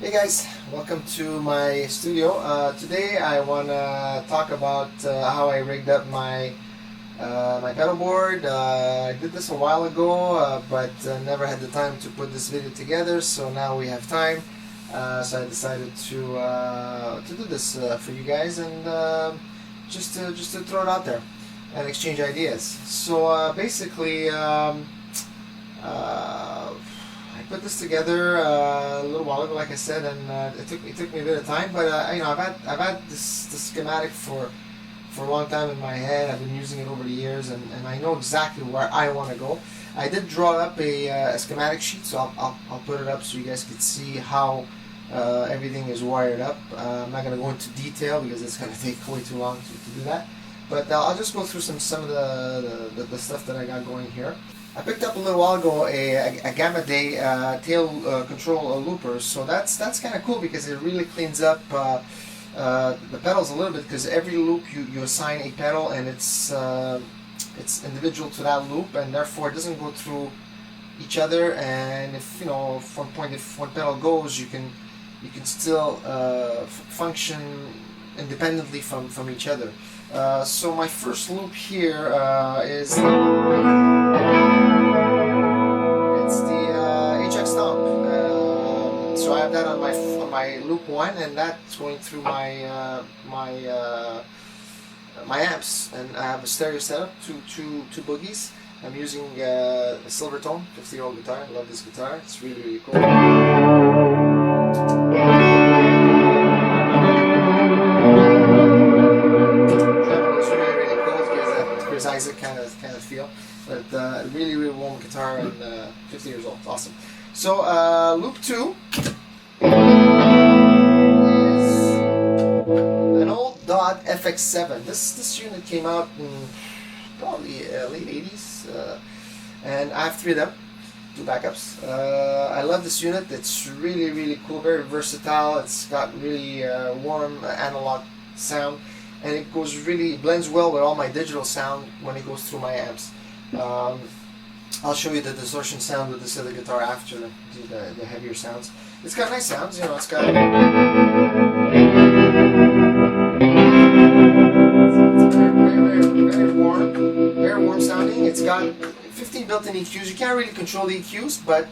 Hey guys, welcome to my studio. Today I want to talk about how I rigged up my pedal board. I did this a while ago, but never had the time to put this video together. So now we have time. So I decided to do this for you guys and just to throw it out there and exchange ideas. So basically. I put this together a little while ago, like I said, and it took me a bit of time. But I've had this schematic for a long time in my head. I've been using it over the years, and I know exactly where I want to go. I did draw up a schematic sheet, so I'll put it up so you guys can see how everything is wired up. I'm not going to go into detail because it's going to take way too long to do that. But I'll just go through some of the stuff that I got going here. I picked up a little while ago a Gamma Day tail control looper, so that's kind of cool because it really cleans up the pedals a little bit, because every loop you assign a pedal and it's individual to that loop, and therefore it doesn't go through each other. And if if one pedal goes, you can still function independently from each other. So my first loop here is it's the HX Stomp. So I have that on my loop 1, and that's going through my my amps, and I have a stereo setup, two boogies. I'm using a Silvertone 50-year-old guitar. I love this guitar. It's really cool. Isaac kind of feel, but really warm guitar, and 50 years old. Awesome. So loop 2 is an old Dot FX7. This unit came out in probably late 80s, and I have 3 of them, 2 backups. I love this unit. It's really cool, very versatile. It's got really warm analog sound, and it blends well with all my digital sound when it goes through my amps. I'll show you the distortion sound with this other guitar after the heavier sounds. It's got nice sounds, it's got very warm sounding. It's got 15 built-in EQs. You can't really control the EQs, but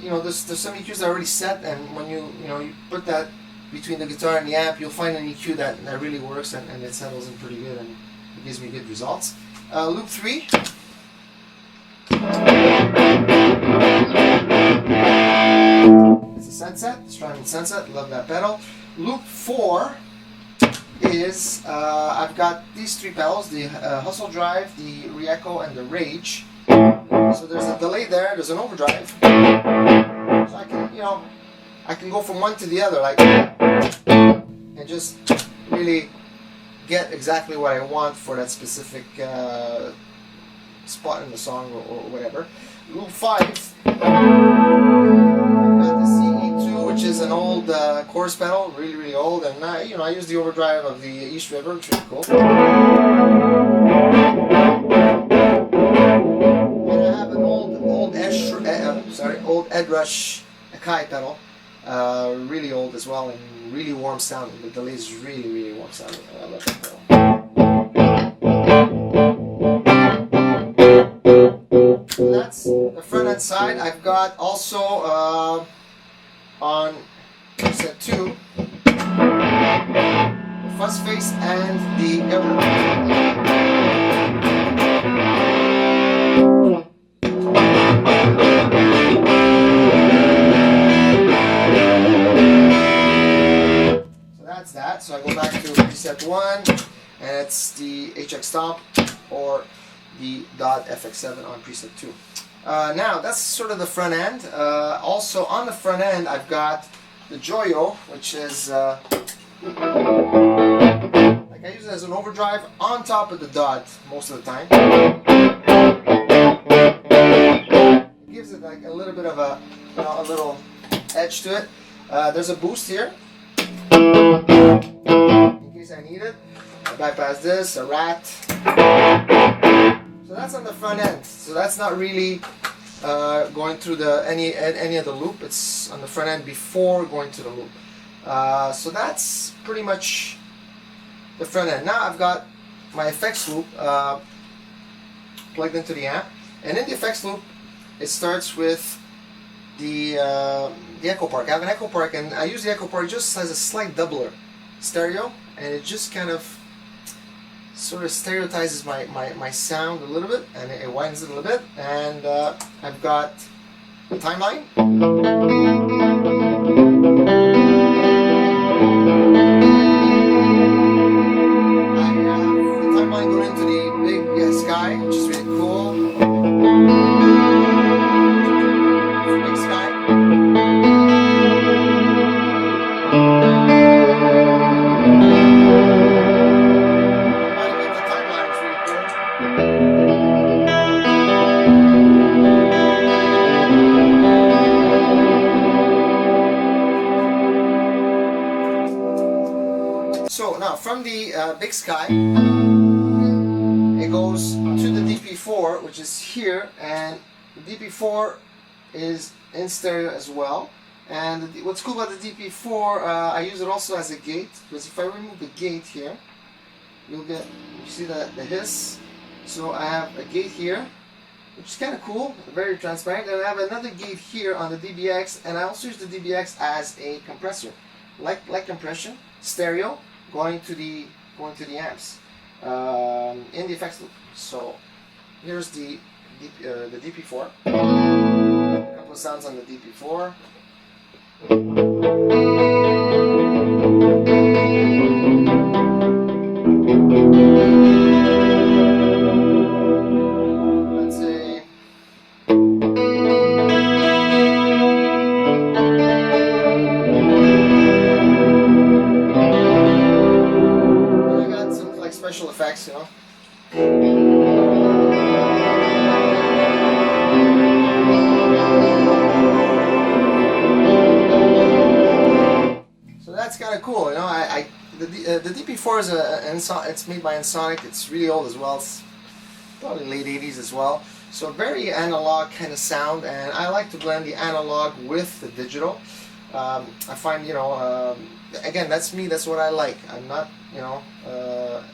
there's some EQs that are already set, and when you put that between the guitar and the amp, you'll find an EQ that really works, and it settles in pretty good, and it gives me good results. Loop 3. It's a Sunset, Strymon Sunset. Love that pedal. Loop 4 is I've got these 3 pedals: the Hustle Drive, the Re-Echo, and the Rage. So there's a delay there. There's an overdrive. So I can go from one to the other, like, and just really get exactly what I want for that specific spot in the song or whatever. Loop 5, I've got the CE2, which is an old chorus pedal, really old, and I use the overdrive of the East River, which is really cool. And I have an old Ed Rush Akai pedal. Really old as well, and really warm sounding. The delay is really warm sounding. I love that pedal. So that's the front end side. I've got also on set 2 the fuzz face and the governor. So I go back to preset 1, and it's the HX Stomp or the Dot FX7 on preset 2. Now that's sort of the front end. Also on the front end, I've got the Joyo, which is like I use it as an overdrive on top of the Dot most of the time. It gives it like a little bit of a little edge to it. There's a boost here in case I need it. I bypass this, a rat. So that's on the front end. So that's not really going through any of the loop. It's on the front end before going to the loop. So that's pretty much the front end. Now I've got my effects loop plugged into the amp, and in the effects loop it starts with the Echo Park. I have an Echo Park, and I use the Echo Park just as a slight doubler stereo, and it just kind of sort of stereotizes my sound a little bit, and it widens it a little bit. And I've got a timeline. I have the timeline going into the big sky, which is really cool. Big sky. So now from the big sky, it goes to the DP4, which is here, and the DP4 is in stereo as well. And what's cool about the DP4, I use it also as a gate, because if I remove the gate here, you see the hiss. So I have a gate here, which is kind of cool, very transparent, and I have another gate here on the DBX, and I also use the DBX as a compressor, like compression, stereo, going to the amps in the effects loop. So here's the DP4. A couple of sounds on the DP4. Let's say. Special effects, you know. So that's kind of cool, you know. The DP4 is it's made by Ensoniq. It's really old as well. It's probably late 80s as well. So very analog kind of sound, and I like to blend the analog with the digital. I find, you know, again, that's me, that's what I like. I'm not, you know,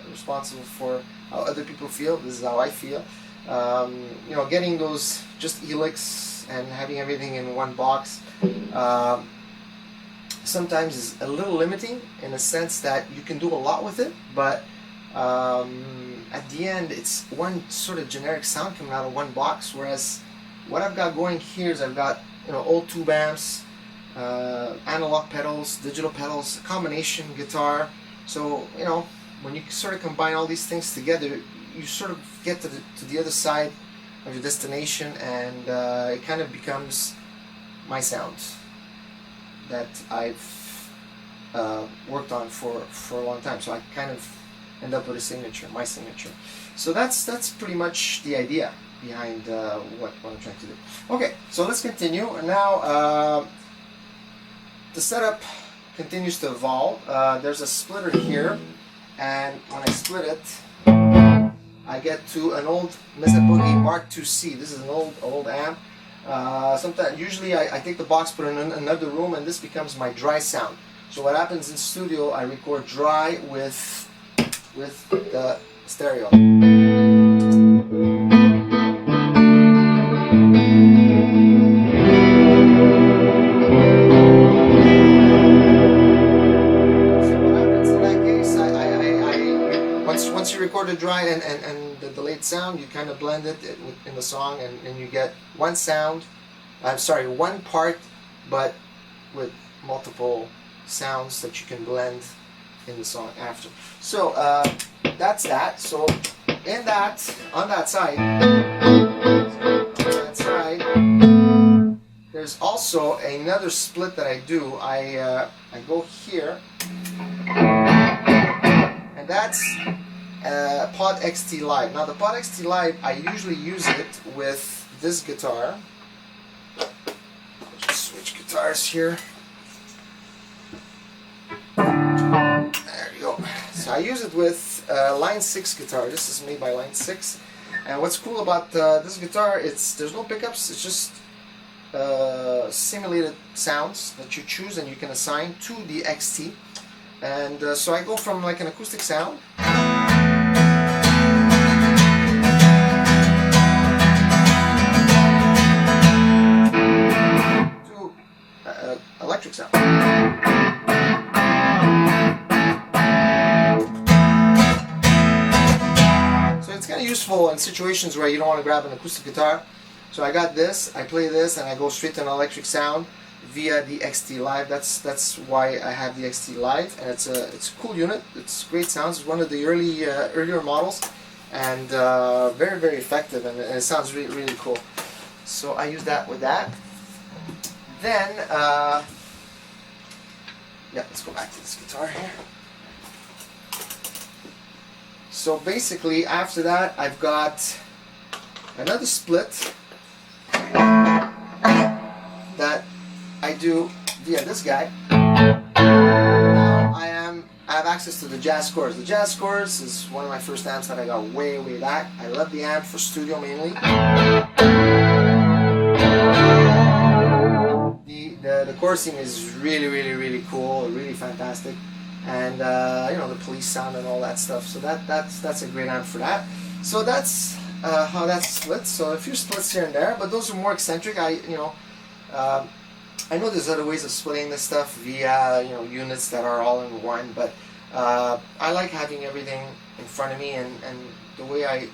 responsible for how other people feel. This is how I feel. You know, getting those just helix and having everything in one box sometimes is a little limiting, in a sense that you can do a lot with it, but at the end it's one sort of generic sound coming out of one box. Whereas what I've got going here is I've got, you know, old tube amps, analog pedals, digital pedals, combination guitar. So, you know, when you sort of combine all these things together, you sort of get to the other side of your destination, and it kind of becomes my sound that I've worked on for a long time. So I kind of end up with a signature, my signature. So that's pretty much the idea behind what I'm trying to do. Okay, so let's continue. Now the setup continues to evolve. There's a splitter here, and when I split it, I get to an old Mesa Boogie Mark IIc. This is an old amp. Sometimes, usually I take the box, put it in another room, and this becomes my dry sound. So what happens in studio, I record dry with the stereo. Once you record it dry and the delayed sound, you kind of blend it in the song, and you get one sound, one part, but with multiple sounds that you can blend in the song after. So that's that. So on that side, there's also another split that I do. I go here, and that's Pod XT Live. Now the Pod XT Live, I usually use it with this guitar. Just switch guitars here. There you go. So I use it with Line 6 guitar. This is made by Line 6. And what's cool about this guitar, there's no pickups, it's just simulated sounds that you choose and you can assign to the XT. And so I go from like an acoustic sound to electric sound. So it's kind of useful in situations where you don't want to grab an acoustic guitar. So I got this, I play this, and I go straight to an electric sound via the XT Live. That's why I have the XT Live, and it's a cool unit. It's great sounds. It's one of the earlier models, and very, very effective, and it sounds really, really cool. So I use that with that. Then yeah, let's go back to this guitar here. So basically, after that, I've got another split that I do via this guy. Now I have access to the Jazz Chorus. The Jazz Chorus is one of my first amps that I got way, way back. I love the amp for studio mainly. The chorusing is really, really, really cool, really fantastic, and you know, the police sound and all that stuff. So that's a great amp for that. So that's how that's split. So a few splits here and there, but those are more eccentric. I know there's other ways of splitting this stuff via units that are all in one, but I like having everything in front of me, and the way I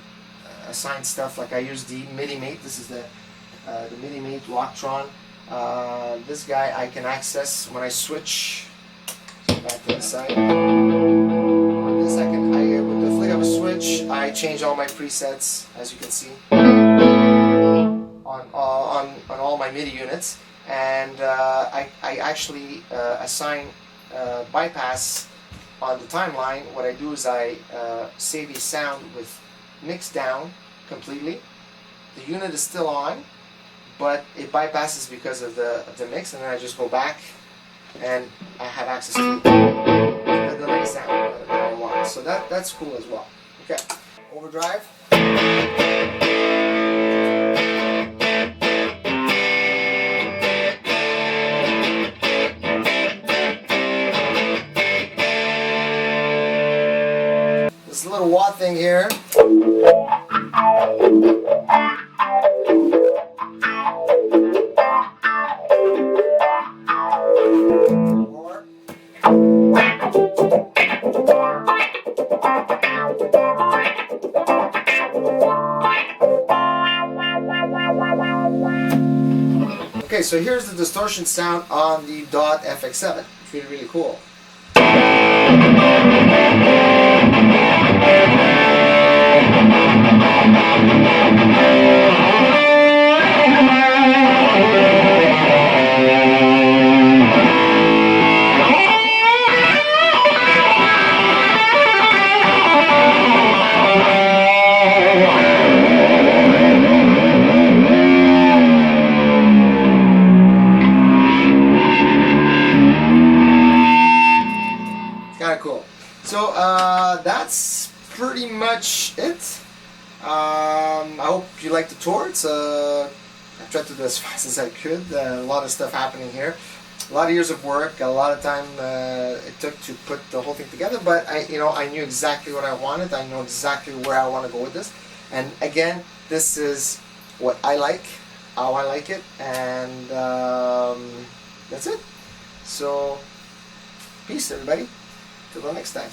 assign stuff, like I use the MIDI Mate. This is the MIDI Mate Rocktron. This guy I can access when I switch. So back to the side. With this with the flick of a switch, I change all my presets, as you can see, on all my MIDI units, and I actually assign bypass on the timeline. What I do is I save a sound with mixed down completely. The unit is still on, but it bypasses because of the mix, and then I just go back and I have access to the delay sound that I want. So that's cool as well. Okay, overdrive. This little wah thing here. Okay, so here's the distortion sound on the Dot FX7. It's really, really cool. Cool. So that's pretty much it. I hope you liked the tour. I tried to do as fast as I could. A lot of stuff happening here. A lot of years of work. A lot of time it took to put the whole thing together. But I knew exactly what I wanted. I know exactly where I want to go with this. And again, this is what I like, how I like it, and that's it. So peace, everybody. Till the next time.